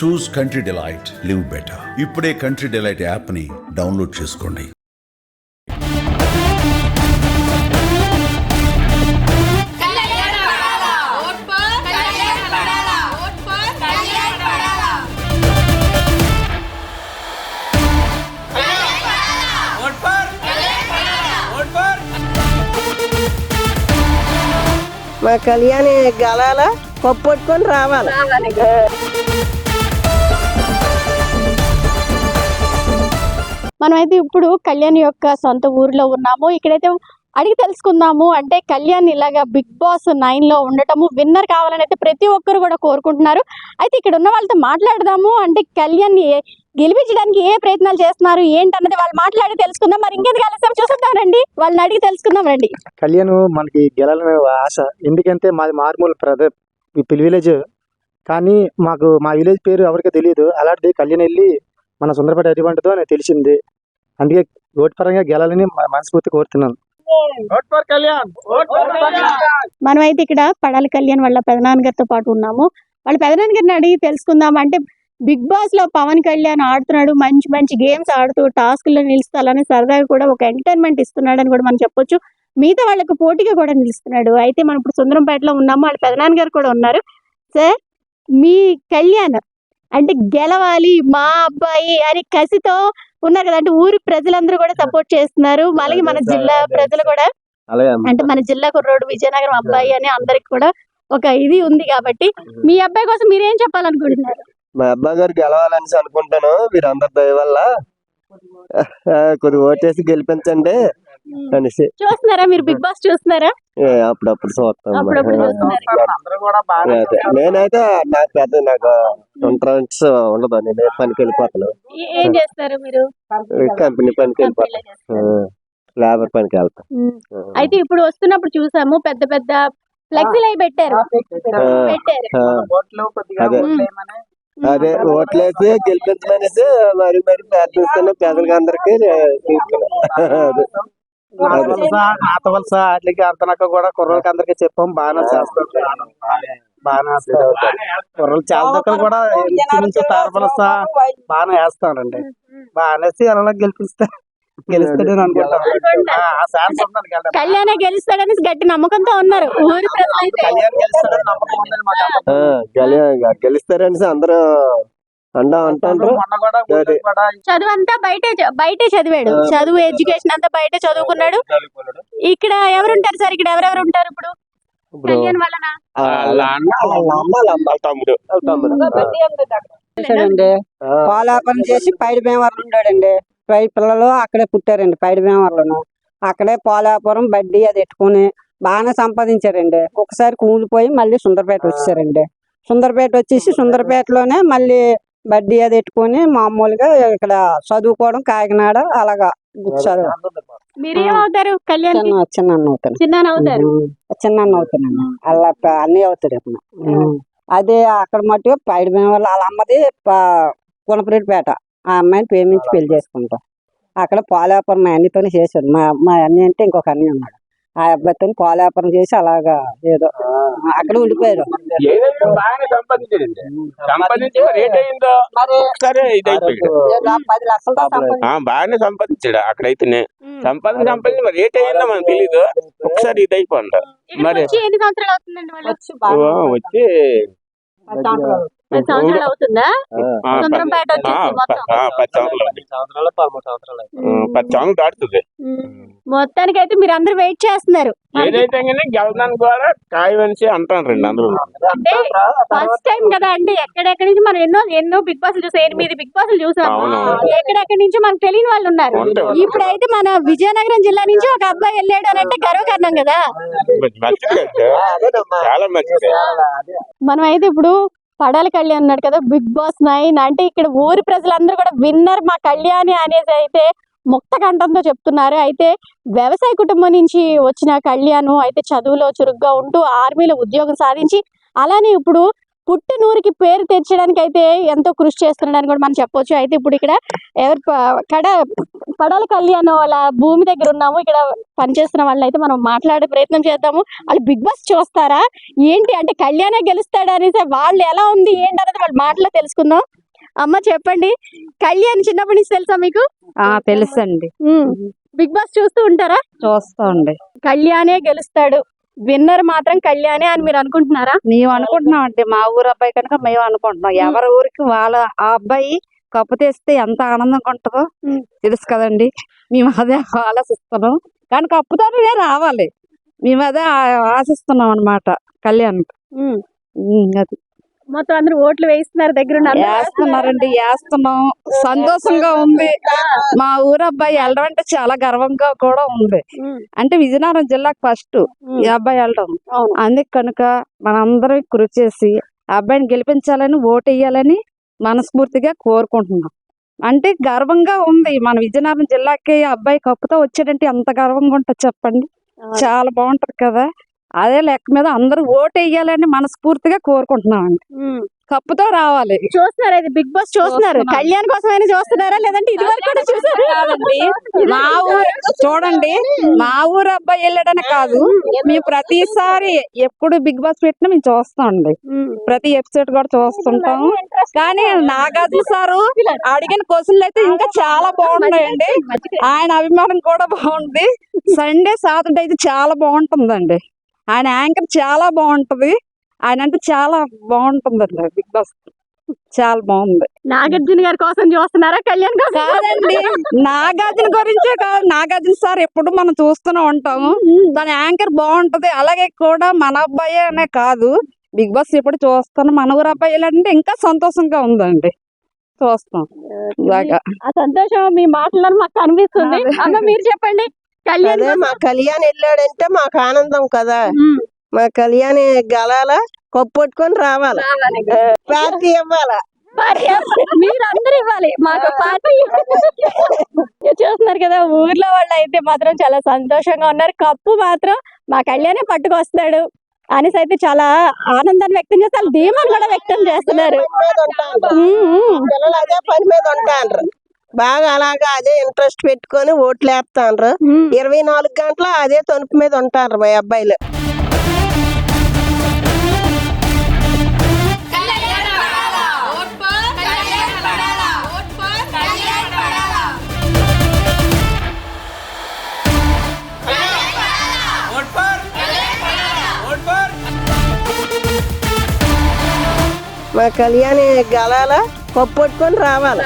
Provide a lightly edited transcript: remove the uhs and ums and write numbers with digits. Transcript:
చూస్ country delight, live better. ఇప్పుడే country delight app ని download చేసుకోండి. మా కళ్యాణి గలాల పట్టుకొని రావాలి. మనమైతే ఇప్పుడు కళ్యాణ్ యొక్క సొంత ఊరిలో ఉన్నాము. ఇక్కడైతే అడిగి తెలుసుకుందాము. అంటే కళ్యాణ్ ఇలాగా బిగ్ బాస్ 9 లో ఉండటము, విన్నర్ కావాలని అయితే ప్రతి ఒక్కరు కూడా కోరుకుంటున్నారు. అయితే ఇక్కడ ఉన్న వాళ్ళతో మాట్లాడదాము. అంటే కళ్యాణ్ గెలిపించడానికి ఏ ప్రయత్నాలు చేస్తున్నారు ఏంటన్నది వాళ్ళు మాట్లాడి తెలుసుకుందాం. మరి ఇంకెందుకు ఆలస్యం, చూసుకుందాం రండి, వాళ్ళని అడిగి తెలుసుకుందాం రండి. కళ్యాణ్ మనకి గెలాలనే ఆశ. ఎందుకంటే మాది మారుమూల విలేజ్, కానీ మాకు మా విలేజ్ పేరు ఎవరికీ తెలియదు. అలాంటిది కళ్యాణ్ వెళ్ళి మన సుందరపేట అరివంటతో నాకు తెలిసింది. అందుకే ఓటు పరంగా గెలాలని మనస్ఫూర్తి కోరుతున్నాను. మనమైతే ఇక్కడ పడాలి కళ్యాణ్ వాళ్ళ పెదనాన్నగారితో పాటు ఉన్నాము. వాళ్ళ పెదనాన్నగారిని అడిగి తెలుసుకుందాం. అంటే బిగ్ బాస్ లో పవన్ కళ్యాణ్ ఆడుతున్నాడు, మంచి మంచి గేమ్స్ ఆడుతూ టాస్క్లో నిలుస్తూ అలానే సరదాగా కూడా ఒక ఎంటర్టైన్మెంట్ ఇస్తున్నాడు అని కూడా మనం చెప్పొచ్చు. మిగతా వాళ్ళకు పోటీగా కూడా నిలుస్తున్నాడు. అయితే మనం ఇప్పుడు సుందరంపేటలో ఉన్నాము. వాళ్ళ పెదనాన్నగారు కూడా ఉన్నారు. సార్, మీ కళ్యాణ్ అంటే గెలవాలి మా అబ్బాయి అని కసితో ఉన్నారు కదా. అంటే ఊరి ప్రజలందరూ కూడా సపోర్ట్ చేస్తున్నారు. అలాగే మన జిల్లా ప్రజలు కూడా, అంటే మన జిల్లా కుర్రోడు విజయనగరం అబ్బాయి అని అందరికి కూడా ఒక ఇది ఉంది. కాబట్టి మీ అబ్బాయి కోసం మీరేం చెప్పాలనుకుంటున్నారు? మా అబ్బాయి గారు గెలవాలని అనుకుంటాను. మీరు అందరి దయ వల్ల కొద్దిగా ఓటేసి గెలిపించండి అనేసి. చూస్తున్నారా మీరు బిగ్ బాస్? చూస్తున్నారా? అప్పుడప్పుడు చూస్తాను. చూస్తున్నారు. నేనైతే నాకు ఇంట్రెస్ట్ ఉండదు. నేను పనికి వెళ్ళిపోతాను. ఏం చేస్తారు మీరు? కంపెనీ పనికి వెళ్ళిపోతాను. లేబర్ పనికి వెళ్తాను. అయితే ఇప్పుడు వస్తున్నప్పుడు చూసాము పెద్ద పెద్ద ఫ్లెక్సీలు అవి పెట్టారు. అదే ఓట్లేసి గెలిపించమనేసి మరి ప్రార్థిస్తాను పేదలకి అందరికి. నాత వలస వాటికి అంతనక్క కూడా కుర్రలకి అందరికి చెప్పాం. బాగానే చేస్తాం. కుర్రలు చాలా దగ్గర కూడా నుంచి తారపలస బాగానే వేస్తానండి. బాగానేసి అలా గెలుస్తాడని అనుకుంటాను. కళ్యాణ్ గెలుస్తాడని గట్టి నమ్మకంతో ఉన్నారు ఊరి ప్రజలు. గెలుస్తారనేసి అందరూ అంటారు. చదువు అంతా బయటే చదివాడు. చదువు ఎడ్యుకేషన్ అంతా బయట చదువుకున్నాడు. ఇక్కడ ఎవరుంటారు సార్? ఇక్కడ ఎవరెవరు ఉంటారు ఇప్పుడు కళ్యాణ్ వలన? పోలాపరం చేసి పైడి భీమవరం ఉన్నాడండి. పిల్లలు అక్కడే పుట్టారండి పైడి భీమవరంలో. అక్కడే పోలాపురం బడ్డీ అది ఎట్టుకుని బాగానే సంపాదించారండి. ఒకసారి కూలిపోయి మళ్ళీ సుందరపేట వచ్చారండి. సుందరపేట వచ్చేసి సుందరపేటలోనే మళ్ళీ బడ్డీ అది ఎట్టుకుని మామూలుగా ఇక్కడ చదువుకోవడం కాకినాడ అలాగా చదువు. మీరేమవుతారు? కళ్యాణ్ చిన్న అవుతానండి. అలా అన్ని అవుతారు. అదే అక్కడ మట్టుగా పైడి భీమవరం వాళ్ళ అమ్మది గుణపరెడ్డిపేట. ఆ అమ్మాయిని ప్రేమించి పెళ్లి చేసుకుంటాం. అక్కడ పోలాపురం మా అన్నితోనే చేశాడు. మా అన్ని అంటే ఇంకొక అన్ని ఉన్నాడు. ఆ అబ్బాయితో పోలాపురం చేసి అలాగా ఏదో అక్కడ ఉండిపోయారు. బాగానే సంపాదించాడు అక్కడైతేనే. సంపాదించి మరి రేట్ అయిందో మనకు తెలీదు. ఒకసారి ఇది అయిపోండి. మరి ఎన్ని సంవత్సరాలు అవుతుందండి వచ్చి 10 సంవత్సరాలు అవుతుందా? 10 సంవత్సరాలు దాటుతుంది. మొత్తానికి అయితే మీరు అందరూ వెయిట్ చేస్తున్నారు. ఏదైతే గెలడానికి కూడా కాయవనిసి అంటారు రండి అందరూ. అంటే ఫస్ట్ టైం కదా అండి. ఎక్కడెక్కడి నుంచి మనం ఎన్నో బిగ్ బాస్ చూసాం. 8 బిగ్ బాస్ చూసాము. ఎక్కడెక్కడి నుంచి మనకు తెలియని వాళ్ళు ఉన్నారు. ఇప్పుడైతే మన విజయనగరం జిల్లా నుంచి ఒక అబ్బాయి వెళ్ళాడు అని అంటే గర్వకారణం కదా. చాలా మంచిది. మనం అయితే ఇప్పుడు పడాలి కళ్యాణ్ ఉన్నాడు కదా బిగ్ బాస్ 9. అంటే ఇక్కడ ఊరి ప్రజలందరూ కూడా విన్నర్ మా కళ్యాణి అనేది అయితే ముక్త కంఠంతో చెప్తున్నారు. అయితే వ్యవసాయ కుటుంబం నుంచి వచ్చిన కళ్యాణ్ అయితే చదువులో చురుగ్గా ఉంటూ ఆర్మీలో ఉద్యోగం సాధించి అలానే ఇప్పుడు పుట్టినూరికి పేరు తెచ్చడానికి అయితే ఎంతో కృషి చేస్తున్నాడని కూడా మనం చెప్పొచ్చు. అయితే ఇప్పుడు ఇక్కడ ఎవరు పడాల కళ్యాణ్ వాళ్ళ భూమి దగ్గర ఉన్నాము. ఇక్కడ పనిచేస్తున్న వాళ్ళు అయితే మనం మాట్లాడే ప్రయత్నం చేద్దాము. వాళ్ళు బిగ్ బాస్ చూస్తారా ఏంటి, అంటే కళ్యాణే గెలుస్తాడా అనేసి వాళ్ళు ఎలా ఉంది ఏంటి అనేది వాళ్ళ మాటలో తెలుసుకుందాం. అమ్మ చెప్పండి, కళ్యాణ్ చిన్నప్పటి నుంచి తెలుసా మీకు? తెలుసండి, బిగ్ బాస్ చూస్తూ ఉంటారా? చూస్తాండి. కళ్యాణే గెలుస్తాడు, విన్నర్ మాత్రం కళ్యాణే అని మీరు అనుకుంటున్నారా? మేము అనుకుంటున్నాం అండి, మా ఊరు అబ్బాయి కనుక మేము అనుకుంటున్నాం. ఎవరి ఊరికి వాళ్ళ ఆ అబ్బాయి కప్పు తెస్తే ఎంత ఆనందంగా ఉంటుందో తెలుసు కదండి. మేము అదే ఆలోచిస్తున్నాం, కానీ కప్పుతోనే రావాలి, మేము అదే ఆశిస్తున్నాం అన్నమాట కళ్యాణ్. అది మొత్తం అందరూ ఓట్లు వేస్తున్నారు, దగ్గర వేస్తున్నారండి, వేస్తున్నాం, సంతోషంగా ఉంది. మా ఊరు అబ్బాయి వెళ్ళడం అంటే చాలా గర్వంగా కూడా ఉంది. అంటే విజయనగరం జిల్లాకు ఫస్ట్ ఈ అబ్బాయి వెళ్ళడం, అందుకు కనుక మనందరం కృషి చేసి ఆ అబ్బాయిని గెలిపించాలని ఓటు వేయాలని మనస్ఫూర్తిగా కోరుకుంటున్నాం. అంటే గర్వంగా ఉంది, మన విజయనగరం జిల్లాకి అబ్బాయి కప్పుతో వచ్చాడంటే ఎంత గర్వంగా ఉంటుంది చెప్పండి, చాలా బాగుంటది కదా. అదే లెక్క మీద అందరూ ఓటు వేయాలని మనస్ఫూర్తిగా కోరుకుంటున్నామండి. కప్పుతో రావాలి. చూస్తున్నారు అయితే బిగ్ బాస్ చూస్తున్నారు, కళ్యాణ్ కోసమైనా చూస్తున్నారా లేదంటే ఇది వరకు కూడా చూసారా? మా ఊరు చూడండి, మా ఊరు అబ్బాయి వెళ్ళాడని కాదు, మేము ప్రతిసారి ఎప్పుడు బిగ్ బాస్ పెట్టినా మేము చూస్తామండి, ప్రతి ఎపిసోడ్ కూడా చూస్తుంటాం. కానీ నాగార్జున సారు అడిగిన క్వశ్చన్లు అయితే ఇంకా చాలా బాగున్నాయండి, ఆయన అభిమానం కూడా బాగుంది. సండే సాటర్డే అయితే చాలా బాగుంటుందండి, ఆయన యాంకర్ చాలా బాగుంటది, ఆయన అంటే చాలా బాగుంటుందండి. బిగ్ బాస్ చాలా బాగుంది. నాగార్జున గారి కోసం చూస్తున్నారా కళ్యాణ్ కోసం? కాదండి, నాగార్జున గురించే కాదు, నాగార్జున సార్ ఎప్పుడు మనం చూస్తూనే ఉంటాము, దాని యాంకర్ బాగుంటది. అలాగే కూడా మన అబ్బాయి అనే కాదు, బిగ్ బాస్ ఎప్పుడు చూస్తాను, మన ఊరు అబ్బాయి అంటే ఇంకా సంతోషంగా ఉందండి, చూస్తాం. ఆ సంతోషం మీ మాటల్లో మాకు కనిపిస్తుంది. అమ్మ మీరు చెప్పండి, కళ్యాణ్ మా కళ్యాణ్ వెళ్ళాడంటే మాకు ఆనందం కదా. మా కళ్యాణ్ గెలాల కొప్పొట్టుకొని రావాలా, పార్టీ ఇవ్వాలా, మీరందరూ ఇవ్వాలి మాకు పార్టీ. చూస్తున్నారు కదా, ఊర్లో వాళ్ళు అయితే మాత్రం చాలా సంతోషంగా ఉన్నారు. కప్పు మాత్రం మా కళ్యాణే పట్టుకొస్తాడు అనేసి అయితే చాలా ఆనందాన్ని వ్యక్తం చేస్తారు, ధీమాన్ని కూడా వ్యక్తం చేస్తున్నారు. పిల్లలు అదే పని మీద ఉంటాండ్రు, బాగా అలాగా అదే ఇంట్రెస్ట్ పెట్టుకొని ఓట్లు వేస్తాండ్రు. 24 గంటలు అదే తొనుపు మీద ఉంటారు మా అబ్బాయిలు. మా కళ్యాణ్ గెలాల కొప్పొట్టుకొని రావాలి.